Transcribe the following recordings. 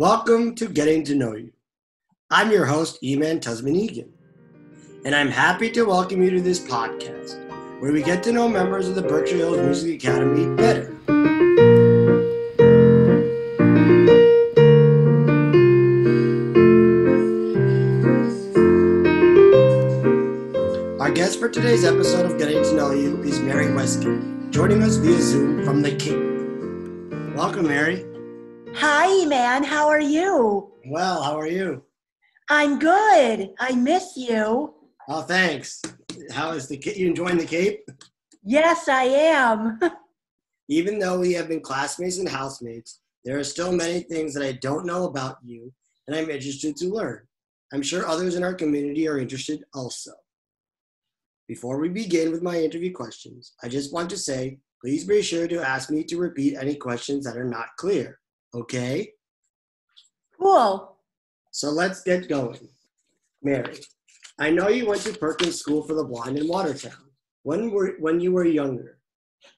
Welcome to Getting to Know You. I'm your host, Eman Tuzman-Eagan, and I'm happy to welcome you to this podcast, where we get to know members of the Berkshire Hills Music Academy better. Our guest for today's episode of Getting to Know You is Mary Westgate, joining us via Zoom from the Cape. Welcome, Mary. Hi, Eman. How are you? Well, how are you? I'm good. I miss you. Oh, thanks. How is the Cape? You enjoying the Cape? Yes, I am. Even though we have been classmates and housemates, there are still many things that I don't know about you, and I'm interested to learn. I'm sure others in our community are interested also. Before we begin with my interview questions, I just want to say, please be sure to ask me to repeat any questions that are not clear. Okay? Cool. So let's get going. Mary, I know you went to Perkins School for the Blind in Watertown when you were younger.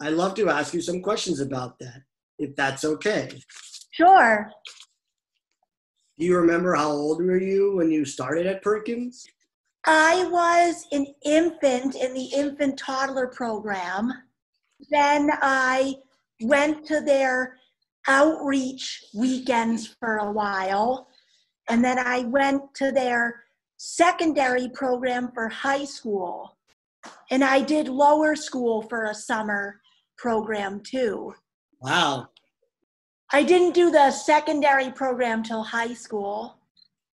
I'd love to ask you some questions about that, if that's okay. Sure. Do you remember how old were you when you started at Perkins? I was an infant in the infant toddler program. Then I went to their outreach weekends for a while. And then I went to their secondary program for high school. And I did lower school for a summer program too. Wow. I didn't do the secondary program till high school.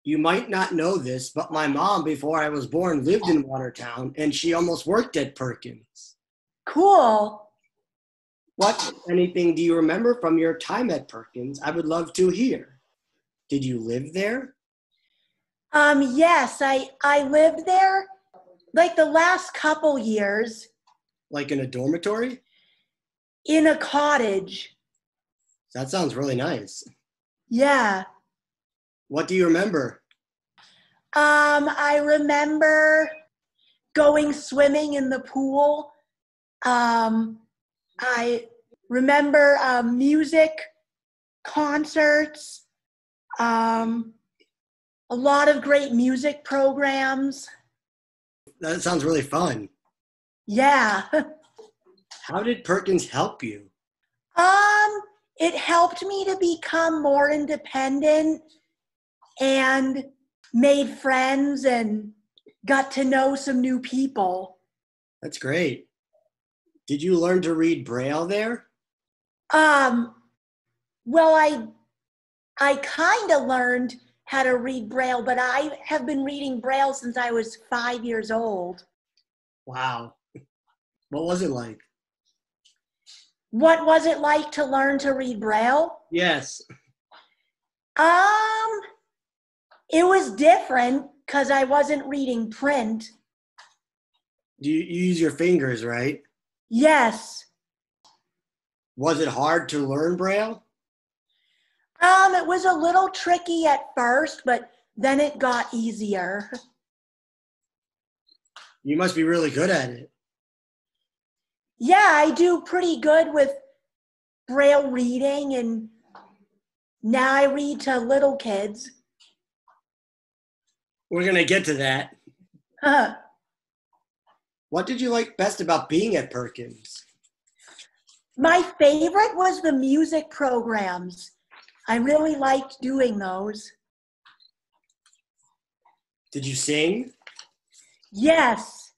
You might not know this, but my mom, before I was born, lived in Watertown, and she almost worked at Perkins. Cool. What, if anything, do you remember from your time at Perkins? I would love to hear. Did you live there? Yes, I lived there like the last couple years. Like in a dormitory? In a cottage. That sounds really nice. Yeah. What do you remember? I remember going swimming in the pool. I remember music concerts, a lot of great music programs. That sounds really fun. Yeah. How did Perkins help you? It helped me to become more independent and made friends and got to know some new people. That's great. Did you learn to read Braille there? Well, I kind of learned how to read Braille, but I have been reading Braille since I was 5 years old. Wow. What was it like? What was it like to learn to read Braille? Yes. It was different because I wasn't reading print. You use your fingers, right? Yes. Was it hard to learn Braille? It was a little tricky at first, but then it got easier. You must be really good at it. Yeah, I do pretty good with Braille reading, and now I read to little kids. We're going to get to that. What did you like best about being at Perkins? My favorite was the music programs. I really liked doing those. Did you sing? Yes.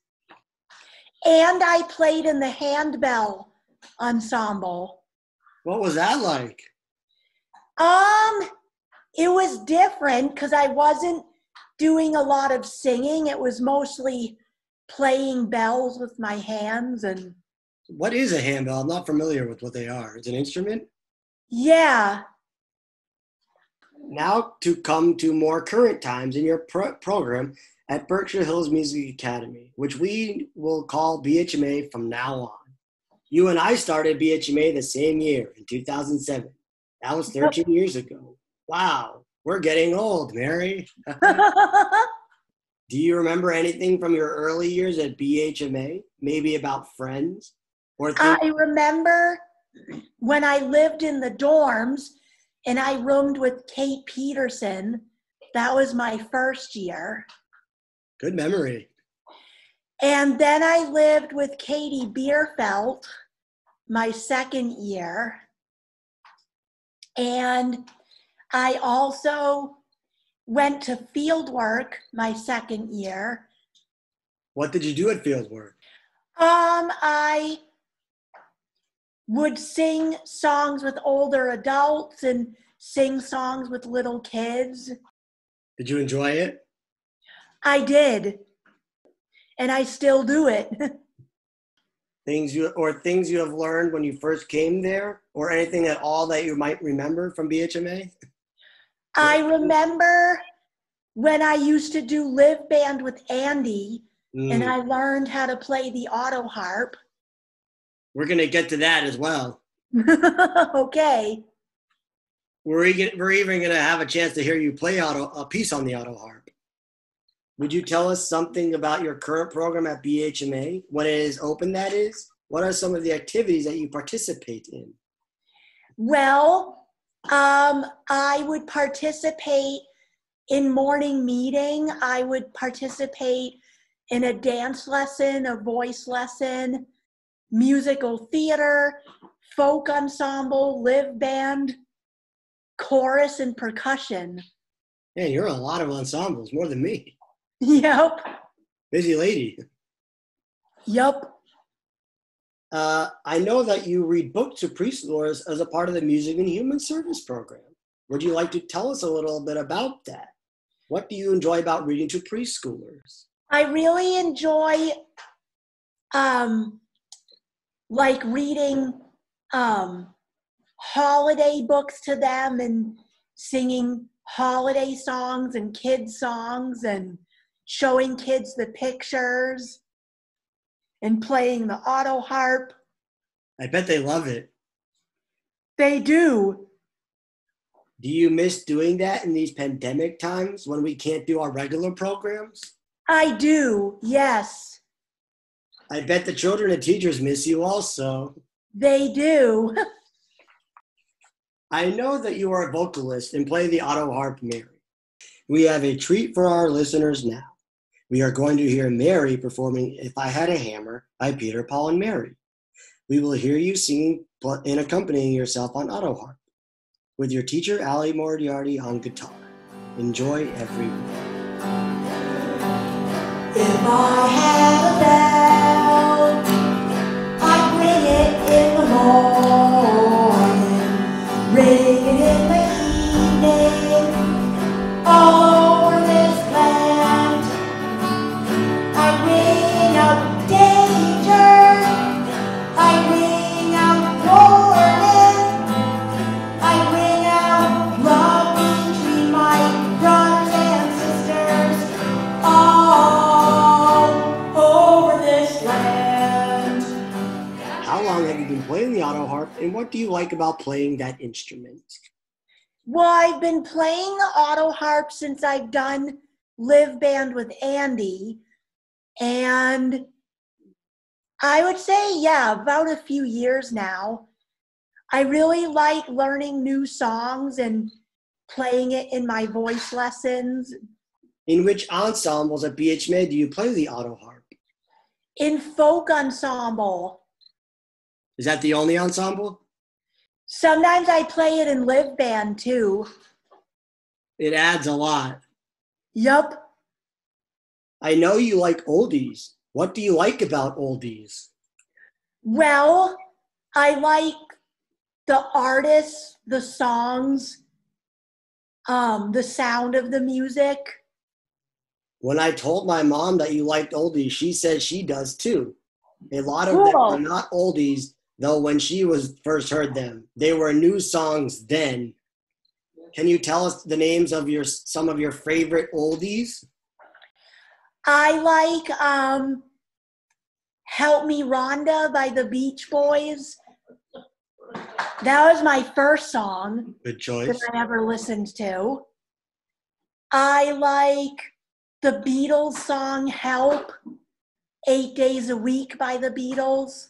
And I played in the handbell ensemble. What was that like? It was different because I wasn't doing a lot of singing. It was mostly playing bells with my hands. And What is a handbell? I'm not familiar with what they are. It's an instrument? yeah. Now to come to more current times in your program at Berkshire Hills Music Academy, which we will call BHMA from now on. You and I started BHMA the same year in 2007. That was 13 years ago. Wow, we're getting old, Mary. Do you remember anything from your early years at BHMA? Maybe about friends? I remember when I lived in the dorms, and I roomed with Kate Peterson. That was my first year. Good memory. And then I lived with Katie Bierfeld my second year. And I also went to field work my second year. What did you do at field work? I would sing songs with older adults and sing songs with little kids. Did you enjoy it? I did. And I still do it. Things you have learned when you first came there, or anything at all that you might remember from BHMA? I remember when I used to do live band with Andy, and I learned how to play the autoharp. We're going to get to that as well. Okay. We're even going to have a chance to hear you play a piece on the autoharp. Would you tell us something about your current program at BHMA, when it is open, that is? What are some of the activities that you participate in? Well, I would participate in morning meeting. I would participate in a dance lesson, a voice lesson, musical theater, folk ensemble, live band, chorus, and percussion. Yeah, you're in a lot of ensembles, more than me. Yep. Busy lady. Yep. I know that you read books to preschoolers as a part of the Music and Human Service program. Would you like to tell us a little bit about that? What do you enjoy about reading to preschoolers? I really enjoy like reading holiday books to them and singing holiday songs and kids songs and showing kids the pictures and playing the autoharp. I bet they love it. They do. Do you miss doing that in these pandemic times when we can't do our regular programs? I do, yes. I bet the children and teachers miss you also. They do. I know that you are a vocalist and play the autoharp, Mary. We have a treat for our listeners now. We are going to hear Mary performing If I Had a Hammer by Peter, Paul, and Mary. We will hear you singing and accompanying yourself on autoharp, with your teacher, Ali Moriarty, on guitar. Enjoy, everyone. If I had a bell, I'd ring it in the morning, ring it in the evening, over this land. I ring out danger, I ring out warning, I ring out love between my brothers and sisters, all over this land. How long have you been playing the autoharp, and what do you like about playing that instrument? Well, I've been playing the autoharp since I've done live band with Andy. And I would say, yeah, about a few years now. I really like learning new songs and playing it in my voice lessons. In which ensembles at BHMA do you play the autoharp? In folk ensemble. Is that the only ensemble? Sometimes I play it in live band too. It adds a lot. Yup. I know you like oldies. What do you like about oldies? Well, I like the artists, the songs, the sound of the music. When I told my mom that you liked oldies, she said she does too. A lot of Cool. them are not oldies, though when she was first heard them. They were new songs then. Can you tell us the names of some of your favorite oldies? I like Help Me Rhonda by the Beach Boys. That was my first song Good choice. that I ever listened to. I like the Beatles song Help, 8 Days a Week by the Beatles.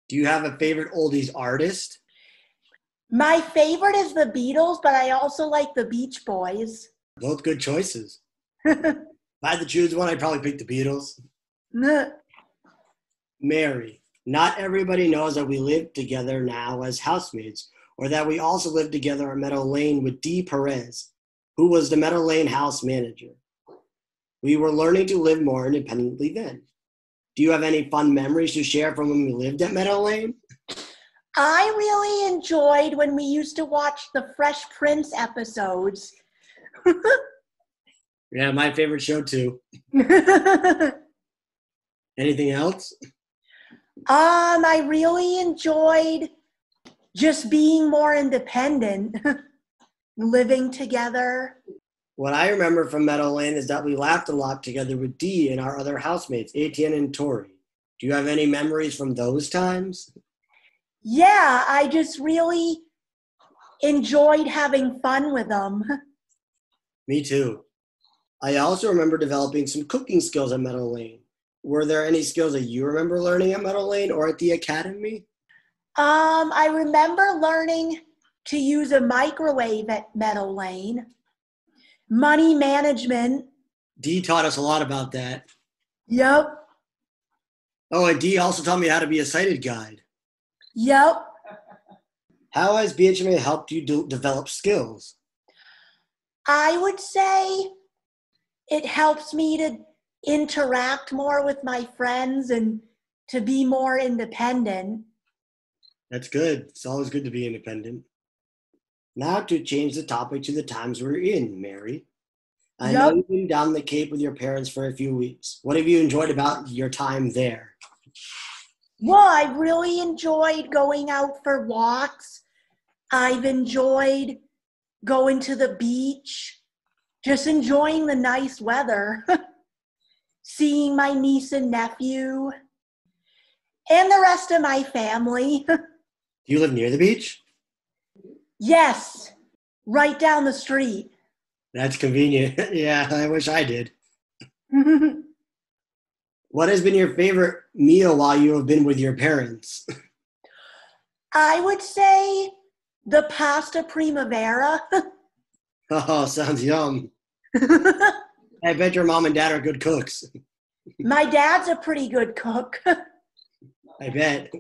Do you have a favorite oldies artist? My favorite is the Beatles, but I also like the Beach Boys. Both good choices. If I had to choose one, I'd probably pick the Beatles. Mary, not everybody knows that we live together now as housemates, or that we also live together at Meadow Lane with Dee Perez, who was the Meadow Lane house manager. We were learning to live more independently then. Do you have any fun memories to share from when we lived at Meadow Lane? I really enjoyed when we used to watch the Fresh Prince episodes. Yeah, my favorite show too. Anything else? I really enjoyed just being more independent, living together. What I remember from Meadow Lane is that we laughed a lot together with Dee and our other housemates, Etienne and Tori. Do you have any memories from those times? Yeah, I just really enjoyed having fun with them. Me too. I also remember developing some cooking skills at Meadow Lane. Were there any skills that you remember learning at Meadow Lane or at the academy? I remember learning to use a microwave at Meadow Lane. Money management. Dee taught us a lot about that. Yep. Oh, and Dee also taught me how to be a sighted guide. Yep. How has BHMA helped you develop skills? I would say it helps me to interact more with my friends and to be more independent. That's good. It's always good to be independent. Now to change the topic to the times we're in, Mary. I know you've been down the Cape with your parents for a few weeks. What have you enjoyed about your time there? Well, I really enjoyed going out for walks. I've enjoyed going to the beach, just enjoying the nice weather, seeing my niece and nephew, and the rest of my family. Do you live near the beach? Yes, right down the street. That's convenient. Yeah, I wish I did. What has been your favorite meal while you have been with your parents? I would say the pasta primavera. Oh, sounds yum. I bet your mom and dad are good cooks. My dad's a pretty good cook. I bet.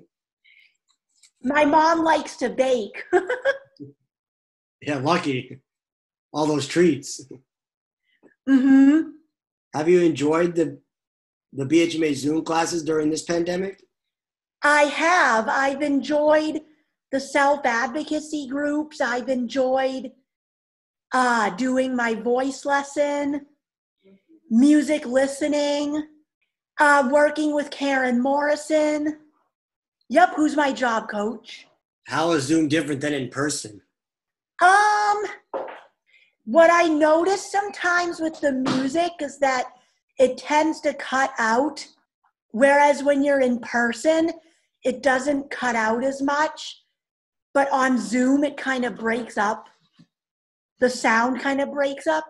My mom likes to bake. Yeah, lucky. All those treats. Mm-hmm. Have you enjoyed the BHMA Zoom classes during this pandemic? I have. I've enjoyed the self-advocacy groups. I've enjoyed doing my voice lesson, music listening, working with Karen Morrison. Yep, who's my job coach. How is Zoom different than in person? What I notice sometimes with the music is that it tends to cut out, whereas when you're in person, it doesn't cut out as much. But on Zoom, it kind of breaks up. The sound kind of breaks up.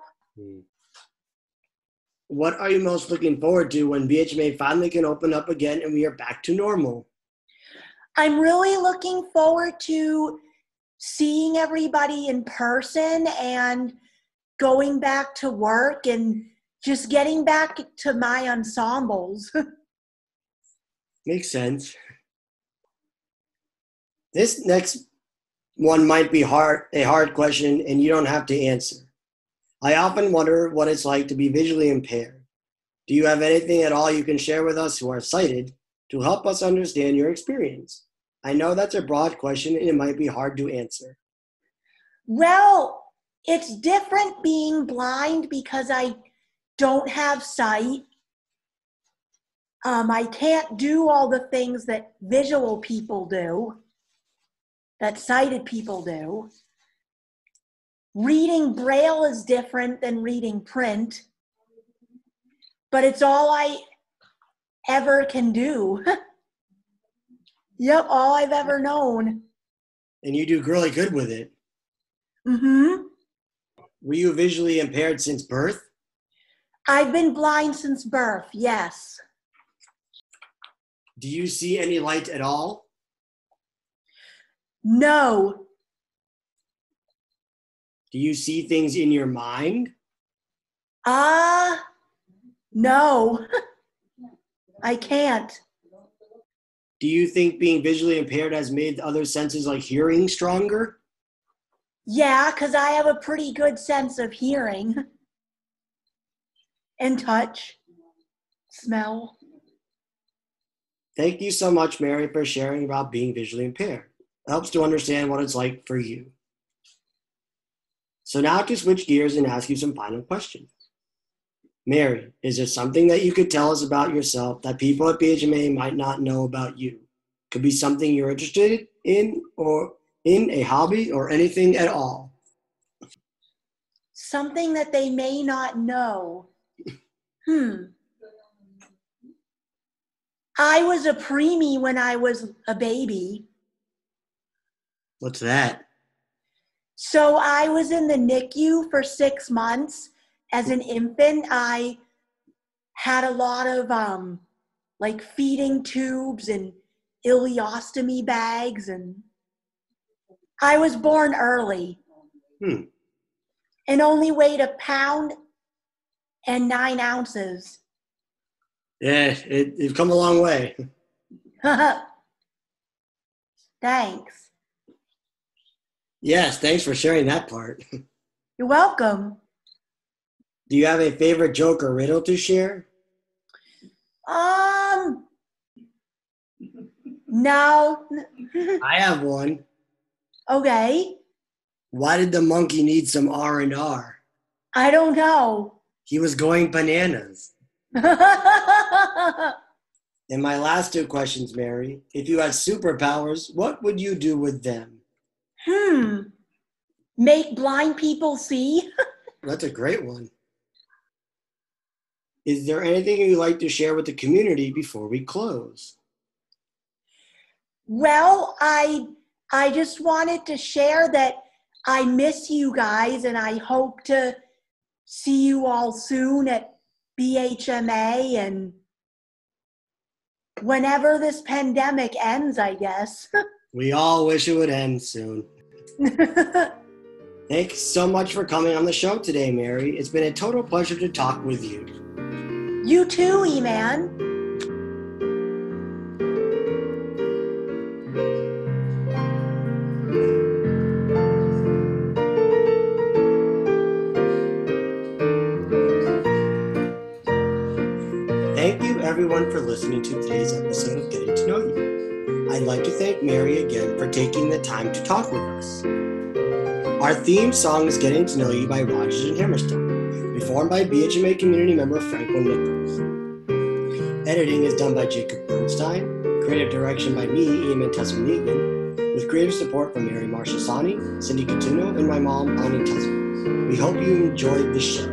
What are you most looking forward to when BHMA finally can open up again and we are back to normal? I'm really looking forward to seeing everybody in person and going back to work and just getting back to my ensembles. Makes sense. This next one might be a hard question, and you don't have to answer. I often wonder what it's like to be visually impaired. Do you have anything at all you can share with us who are sighted to help us understand your experience? I know that's a broad question, and it might be hard to answer. Well, it's different being blind because I don't have sight. I can't do all the things that visual people do, that sighted people do. Reading Braille is different than reading print, but it's all I ever can do. Yep, all I've ever known. And you do really good with it. Mm-hmm. Were you visually impaired since birth? I've been blind since birth, yes. Do you see any light at all? No. Do you see things in your mind? No, I can't. Do you think being visually impaired has made other senses like hearing stronger? Yeah, because I have a pretty good sense of hearing and touch, smell. Thank you so much, Mary, for sharing about being visually impaired. It helps to understand what it's like for you. So now to switch gears and ask you some final questions. Mary, is there something that you could tell us about yourself that people at BHMA might not know about you? Could be something you're interested in or in a hobby or anything at all. Something that they may not know. I was a preemie when I was a baby. What's that? So I was in the NICU for 6 months. As an infant, I had a lot of like feeding tubes and ileostomy bags, and I was born early and only weighed 1 pound and 9 ounces. Yeah, you've come a long way. Thanks. Yes, thanks for sharing that part. You're welcome. Do you have a favorite joke or riddle to share? No. I have one. Okay. Why did the monkey need some R&R? I don't know. He was going bananas. And my last 2 questions, Mary. If you had superpowers, what would you do with them? Make blind people see? That's a great one. Is there anything you'd like to share with the community before we close? Well, I just wanted to share that I miss you guys, and I hope to see you all soon at BHMA and whenever this pandemic ends, I guess. We all wish it would end soon. Thanks so much for coming on the show today, Mary. It's been a total pleasure to talk with you. You too, Eman. Thank you, everyone, for listening to today's episode of Getting to Know You. I'd like to thank Mary again for taking the time to talk with us. Our theme song is Getting to Know You by Rogers and Hammerstone, performed by BHMA community member Franklin Nichols. Editing is done by Jacob Bernstein, creative direction by me, Eman Tuzman-Eagan, with creative support from Mary Marshasani, Cindy Catuno, and my mom, Ani Tuzman. We hope you enjoyed the show.